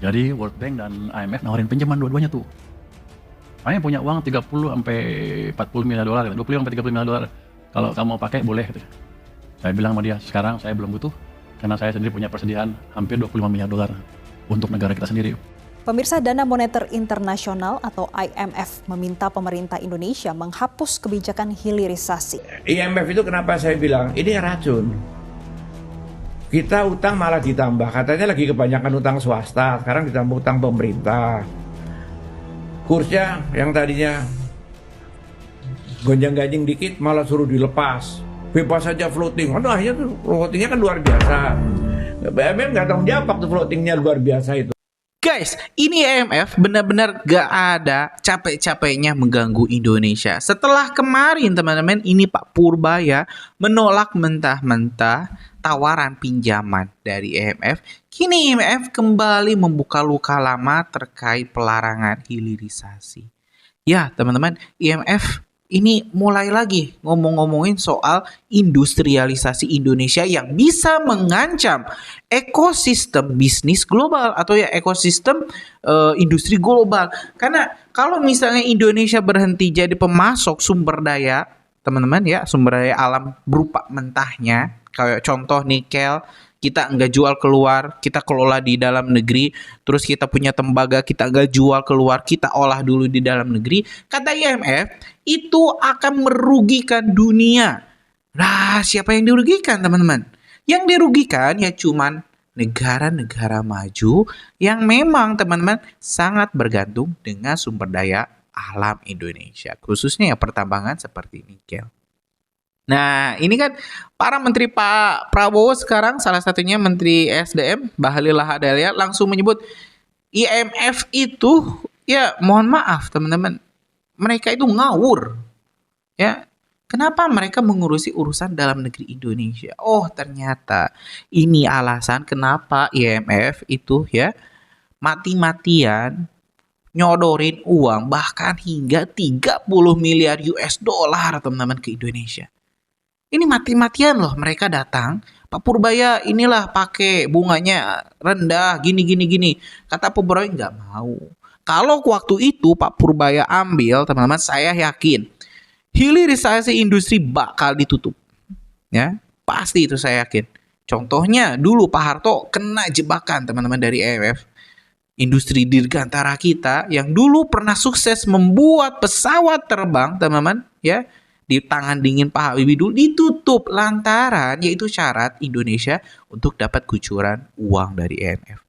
Jadi World Bank dan IMF nawarin pinjaman dua-duanya tuh. Kami punya uang 30 sampai 40 miliar dolar, 25 sampai 30 miliar dolar. Kalau kamu mau pakai boleh gitu. Saya bilang sama dia, sekarang saya belum butuh karena saya sendiri punya persediaan hampir 25 miliar dolar untuk negara kita sendiri. Pemirsa, Dana Moneter Internasional atau IMF meminta pemerintah Indonesia menghapus kebijakan hilirisasi. IMF itu kenapa saya bilang ini racun. Kita utang malah ditambah, katanya lagi kebanyakan utang swasta, sekarang ditambah utang pemerintah. Kursnya yang tadinya gonjang-ganjing dikit malah suruh dilepas. Bebas saja floating. Aduh, akhirnya tuh floatingnya kan luar biasa. BMF nggak tanggung jawab waktu floatingnya luar biasa itu. Guys, ini IMF benar-benar gak ada capek-capeknya mengganggu Indonesia. Setelah kemarin teman-teman, ini Pak Purbaya menolak mentah-mentah tawaran pinjaman dari IMF. Kini IMF kembali membuka luka lama terkait pelarangan hilirisasi. Ya teman-teman, IMF ini mulai lagi ngomongin soal industrialisasi Indonesia yang bisa mengancam ekosistem bisnis global atau ya ekosistem industri global. Karena kalau misalnya Indonesia berhenti jadi pemasok sumber daya, teman-teman ya, sumber daya alam berupa mentahnya, kayak contoh nikel, kita nggak jual keluar, kita kelola di dalam negeri. Terus kita punya tembaga, kita nggak jual keluar, kita olah dulu di dalam negeri. Kata IMF, itu akan merugikan dunia. Nah, siapa yang dirugikan teman-teman? Yang dirugikan ya cuman negara-negara maju yang memang teman-teman sangat bergantung dengan sumber daya alam Indonesia. Khususnya ya pertambangan seperti nikel. Nah, ini kan para menteri Pak Prabowo sekarang, salah satunya Menteri SDM Bahlil Lahadalia langsung menyebut IMF itu ya mohon maaf teman-teman, mereka itu ngawur. Ya, kenapa mereka mengurusi urusan dalam negeri Indonesia? Oh, ternyata ini alasan kenapa IMF itu ya mati-matian nyodorin uang bahkan hingga 30 miliar US dollar teman-teman ke Indonesia. Ini mati-matian loh mereka datang. Pak Purbaya inilah pakai bunganya rendah gini. Kata Pak Purbaya nggak mau. Kalau waktu itu Pak Purbaya ambil, teman-teman, saya yakin hilirisasi industri bakal ditutup. Ya, pasti itu saya yakin. Contohnya dulu Pak Harto kena jebakan teman-teman dari IMF. Industri dirgantara kita yang dulu pernah sukses membuat pesawat terbang, teman-teman, ya, di tangan dingin Pak Habibie dulu ditutup lantaran yaitu syarat Indonesia untuk dapat kucuran uang dari IMF.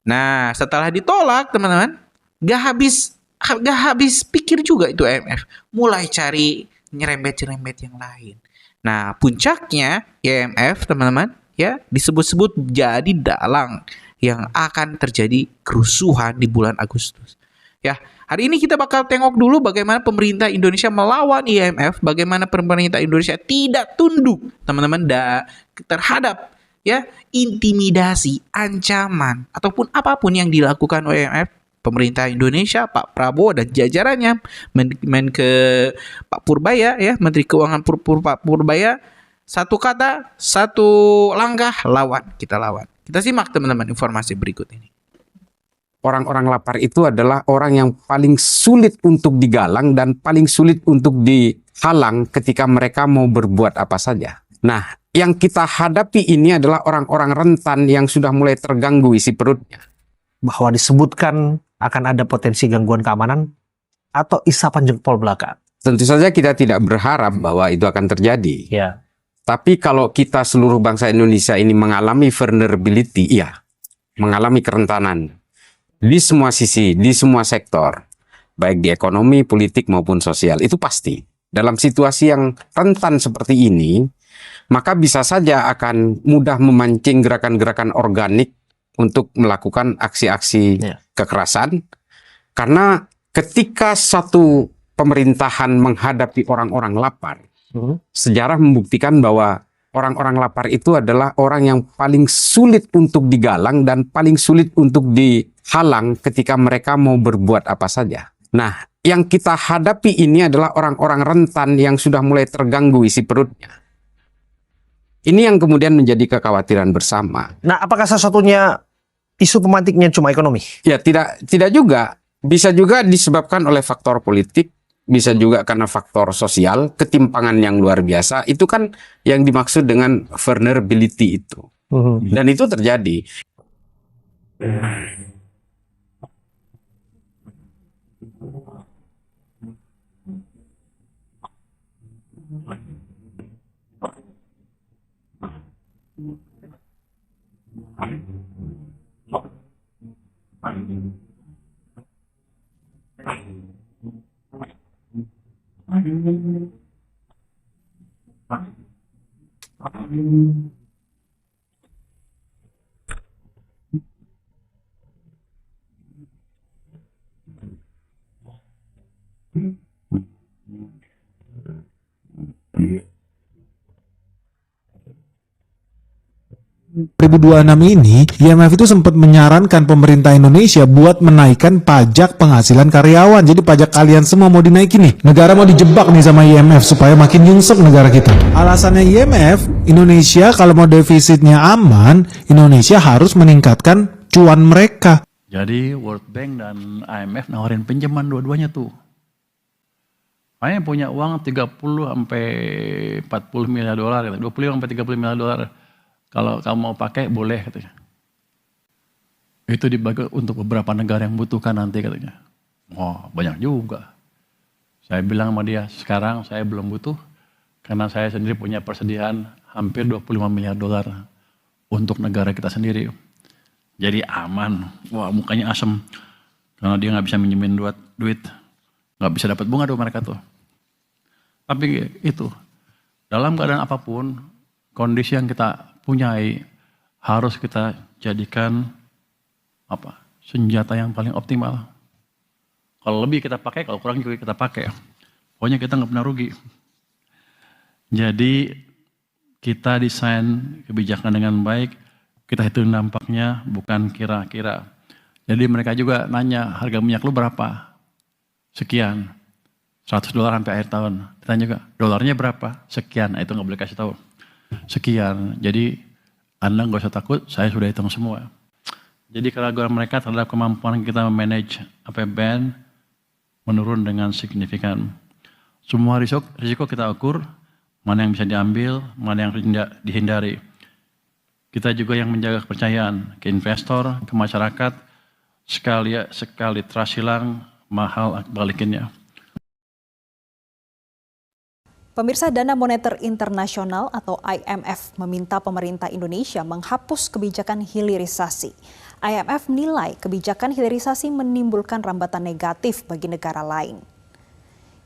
Nah, setelah ditolak teman-teman, gak habis pikir juga itu IMF, mulai cari nyerempet yang lain. Nah, puncaknya IMF teman-teman ya disebut-sebut jadi dalang yang akan terjadi kerusuhan di bulan Agustus. Ya, hari ini kita bakal tengok dulu bagaimana pemerintah Indonesia melawan IMF, bagaimana pemerintah Indonesia tidak tunduk, teman-teman, terhadap ya intimidasi, ancaman ataupun apapun yang dilakukan oleh IMF. Pemerintah Indonesia, Pak Prabowo dan jajarannya, ke Pak Purbaya ya, Menteri Keuangan Pak Purbaya, satu kata, satu langkah, lawan. Kita lawan. Kita simak teman-teman informasi berikut ini. Orang-orang lapar itu adalah orang yang paling sulit untuk digalang dan paling sulit untuk dihalang ketika mereka mau berbuat apa saja. Nah, yang kita hadapi ini adalah orang-orang rentan yang sudah mulai terganggu isi perutnya. Bahwa disebutkan akan ada potensi gangguan keamanan atau isapan jempol belaka. Tentu saja kita tidak berharap bahwa itu akan terjadi. Ya. Tapi kalau kita seluruh bangsa Indonesia ini mengalami vulnerability, ya, mengalami kerentanan. Di semua sisi, di semua sektor, baik di ekonomi, politik maupun sosial, itu pasti. Dalam situasi yang rentan seperti ini, maka bisa saja akan mudah memancing gerakan-gerakan organik untuk melakukan aksi-aksi kekerasan. Karena ketika satu pemerintahan menghadapi orang-orang lapar, sejarah membuktikan bahwa orang-orang lapar itu adalah orang yang paling sulit untuk digalang dan paling sulit untuk dihalang ketika mereka mau berbuat apa saja. Nah, yang kita hadapi ini adalah orang-orang rentan yang sudah mulai terganggu isi perutnya. Ini yang kemudian menjadi kekhawatiran bersama. Nah, apakah salah satunya isu pemantiknya cuma ekonomi? Ya, tidak juga. Bisa juga disebabkan oleh faktor politik, bisa juga karena faktor sosial, ketimpangan yang luar biasa. Itu kan yang dimaksud dengan vulnerability itu. Dan itu terjadi. Ini, IMF itu sempat menyarankan pemerintah Indonesia buat menaikkan pajak penghasilan karyawan. Jadi pajak kalian semua mau dinaikin nih. Negara mau dijebak nih sama IMF supaya makin nyungsep negara kita. Alasannya IMF, Indonesia kalau mau defisitnya aman, Indonesia harus meningkatkan cuan mereka. Jadi World Bank dan IMF nawarin pinjaman dua-duanya tuh. Makanya punya uang 30 sampai 40 miliar dolar, 25 sampai 30 miliar dolar. Kalau kamu mau pakai boleh katanya. Itu dibagi untuk beberapa negara yang butuhkan nanti katanya. Wah, banyak juga. Saya bilang sama dia, sekarang saya belum butuh karena saya sendiri punya persediaan hampir 25 miliar dolar untuk negara kita sendiri. Jadi aman. Wah, mukanya asem karena dia nggak bisa minjemin duit, nggak bisa dapat bunga tuh mereka tuh. Tapi itu dalam keadaan apapun, kondisi yang kita punyai harus kita jadikan senjata yang paling optimal. Kalau lebih kita pakai, kalau kurang juga kita pakai. Pokoknya kita nggak pernah rugi. Jadi kita desain kebijakan dengan baik, kita hitung dampaknya bukan kira-kira. Jadi mereka juga nanya harga minyak lu berapa? Sekian. $100 sampai akhir tahun. Ditanya juga dolarnya berapa? Sekian. Nah, itu nggak boleh kasih tahu. Sekian. Jadi Anda nggak usah takut, saya sudah hitung semua. Jadi keraguan mereka terhadap kemampuan kita memanage APBN menurun dengan signifikan. Semua risiko kita ukur, mana yang bisa diambil, mana yang dihindari. Kita juga yang menjaga kepercayaan ke investor, ke masyarakat, sekali trust hilang, mahal balikinnya. Pemirsa, Dana Moneter Internasional atau IMF meminta pemerintah Indonesia menghapus kebijakan hilirisasi. IMF menilai kebijakan hilirisasi menimbulkan rambatan negatif bagi negara lain.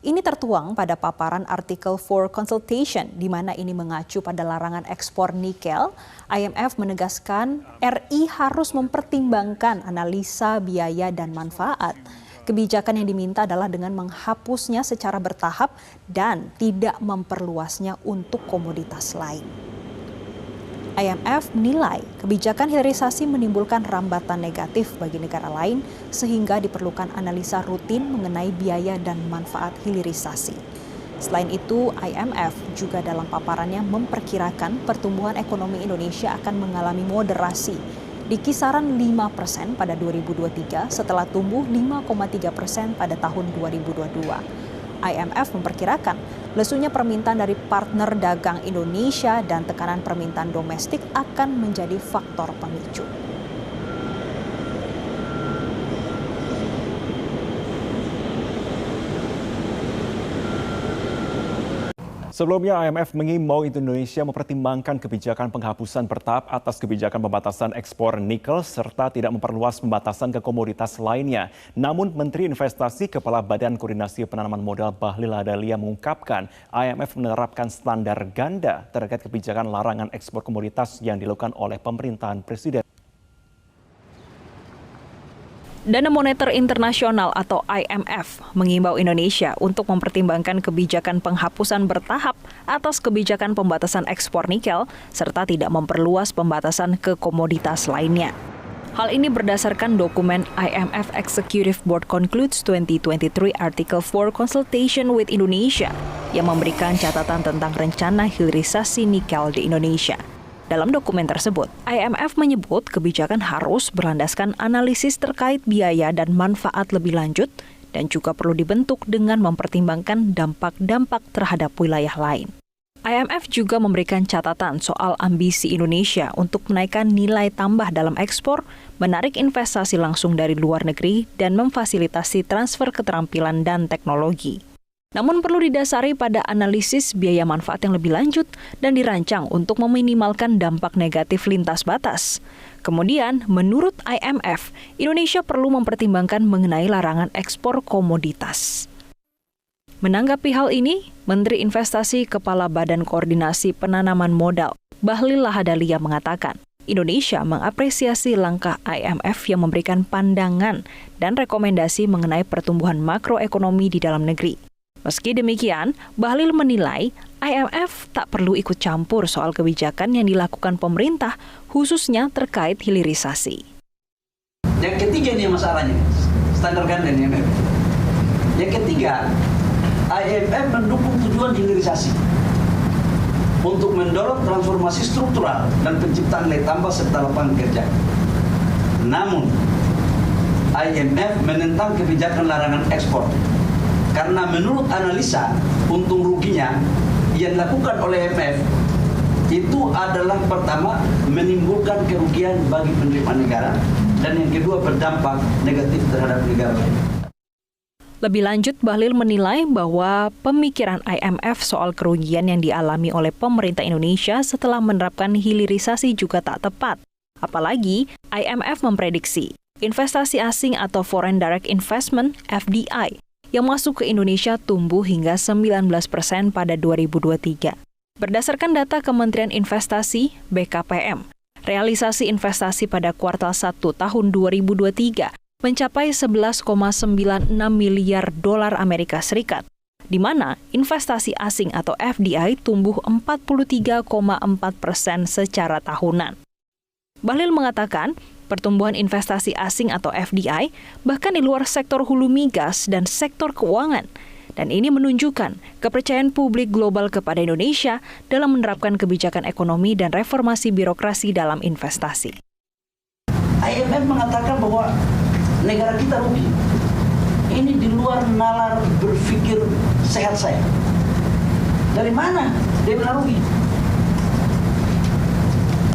Ini tertuang pada paparan Article 4 Consultation, di mana ini mengacu pada larangan ekspor nikel. IMF menegaskan RI harus mempertimbangkan analisa biaya dan manfaat. Kebijakan yang diminta adalah dengan menghapusnya secara bertahap dan tidak memperluasnya untuk komoditas lain. IMF menilai kebijakan hilirisasi menimbulkan rambatan negatif bagi negara lain sehingga diperlukan analisa rutin mengenai biaya dan manfaat hilirisasi. Selain itu, IMF juga dalam paparannya memperkirakan pertumbuhan ekonomi Indonesia akan mengalami moderasi di kisaran 5% pada 2023 setelah tumbuh 5,3% pada tahun 2022. IMF memperkirakan lesunya permintaan dari partner dagang Indonesia dan tekanan permintaan domestik akan menjadi faktor pemicu. Sebelumnya, IMF mengimbau Indonesia mempertimbangkan kebijakan penghapusan bertahap atas kebijakan pembatasan ekspor nikel serta tidak memperluas pembatasan ke komoditas lainnya. Namun, Menteri Investasi Kepala Badan Koordinasi Penanaman Modal Bahlil Lahadalia mengungkapkan IMF menerapkan standar ganda terkait kebijakan larangan ekspor komoditas yang dilakukan oleh pemerintahan Presiden. Dana Moneter Internasional atau IMF mengimbau Indonesia untuk mempertimbangkan kebijakan penghapusan bertahap atas kebijakan pembatasan ekspor nikel serta tidak memperluas pembatasan ke komoditas lainnya. Hal ini berdasarkan dokumen IMF Executive Board Concludes 2023 Article 4 Consultation with Indonesia yang memberikan catatan tentang rencana hilirisasi nikel di Indonesia. Dalam dokumen tersebut, IMF menyebut kebijakan harus berlandaskan analisis terkait biaya dan manfaat lebih lanjut dan juga perlu dibentuk dengan mempertimbangkan dampak-dampak terhadap wilayah lain. IMF juga memberikan catatan soal ambisi Indonesia untuk menaikkan nilai tambah dalam ekspor, menarik investasi langsung dari luar negeri, dan memfasilitasi transfer keterampilan dan teknologi. Namun perlu didasari pada analisis biaya manfaat yang lebih lanjut dan dirancang untuk meminimalkan dampak negatif lintas batas. Kemudian, menurut IMF, Indonesia perlu mempertimbangkan mengenai larangan ekspor komoditas. Menanggapi hal ini, Menteri Investasi Kepala Badan Koordinasi Penanaman Modal, Bahlil Lahadalia mengatakan, Indonesia mengapresiasi langkah IMF yang memberikan pandangan dan rekomendasi mengenai pertumbuhan makroekonomi di dalam negeri. Meski demikian, Bahlil menilai IMF tak perlu ikut campur soal kebijakan yang dilakukan pemerintah, khususnya terkait hilirisasi. Yang ketiga ini masalahnya, standar ganda IMF. Yang ketiga, IMF mendukung tujuan hilirisasi untuk mendorong transformasi struktural dan penciptaan nilai tambah serta lapangan kerja. Namun, IMF menentang kebijakan larangan ekspor. Karena menurut analisa, untung ruginya yang dilakukan oleh IMF itu adalah pertama menimbulkan kerugian bagi penerimaan negara dan yang kedua berdampak negatif terhadap negara lain. Lebih lanjut, Bahlil menilai bahwa pemikiran IMF soal kerugian yang dialami oleh pemerintah Indonesia setelah menerapkan hilirisasi juga tak tepat. Apalagi, IMF memprediksi investasi asing atau Foreign Direct Investment (FDI) yang masuk ke Indonesia tumbuh hingga 19% pada 2023. Berdasarkan data Kementerian Investasi (BKPM), realisasi investasi pada kuartal 1 tahun 2023 mencapai 11,96 miliar dolar Amerika Serikat, di mana investasi asing atau FDI tumbuh 43,4% secara tahunan. Bahlil mengatakan, pertumbuhan investasi asing atau FDI bahkan di luar sektor hulu migas dan sektor keuangan. Dan ini menunjukkan kepercayaan publik global kepada Indonesia dalam menerapkan kebijakan ekonomi dan reformasi birokrasi dalam investasi. IMF mengatakan bahwa negara kita rugi. Ini di luar nalar berpikir sehat saya. Dari mana dia bilang rugi?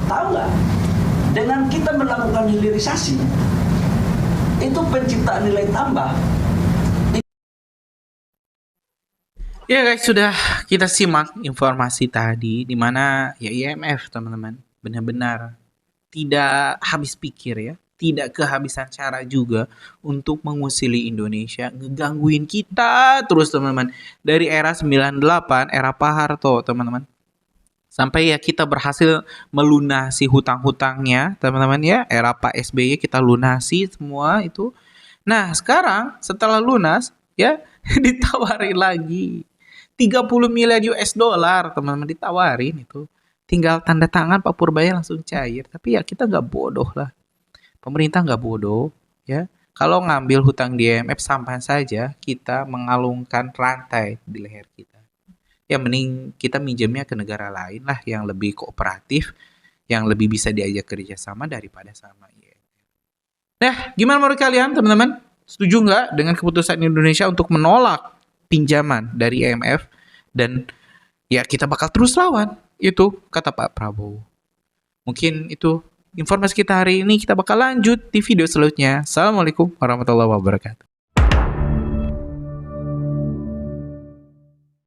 Tahu nggak? Dengan kita melakukan hilirisasi, itu penciptaan nilai tambah. Ya guys, sudah kita simak informasi tadi di mana ya IMF teman-teman benar-benar tidak habis pikir ya, tidak kehabisan cara juga untuk mengusili Indonesia, ngegangguin kita terus teman-teman. Dari era 98, era Pak Harto teman-teman. Sampai ya kita berhasil melunasi hutang-hutangnya, teman-teman ya. Era Pak SBY kita lunasi semua itu. Nah, sekarang setelah lunas ya ditawari lagi 30 miliar US dollar, teman-teman, ditawarin itu. Tinggal tanda tangan Pak Purbaya langsung cair. Tapi ya kita nggak bodoh lah. Pemerintah nggak bodoh ya. Kalau ngambil hutang di IMF sampai saja kita mengalungkan rantai di leher kita. Ya mending kita minjemnya ke negara lain lah yang lebih kooperatif, yang lebih bisa diajak kerjasama daripada sama IMF. Nah, gimana menurut kalian teman-teman? Setuju nggak dengan keputusan Indonesia untuk menolak pinjaman dari IMF? Dan ya kita bakal terus lawan, itu kata Pak Prabowo. Mungkin itu informasi kita hari ini, kita bakal lanjut di video selanjutnya. Assalamualaikum warahmatullahi wabarakatuh.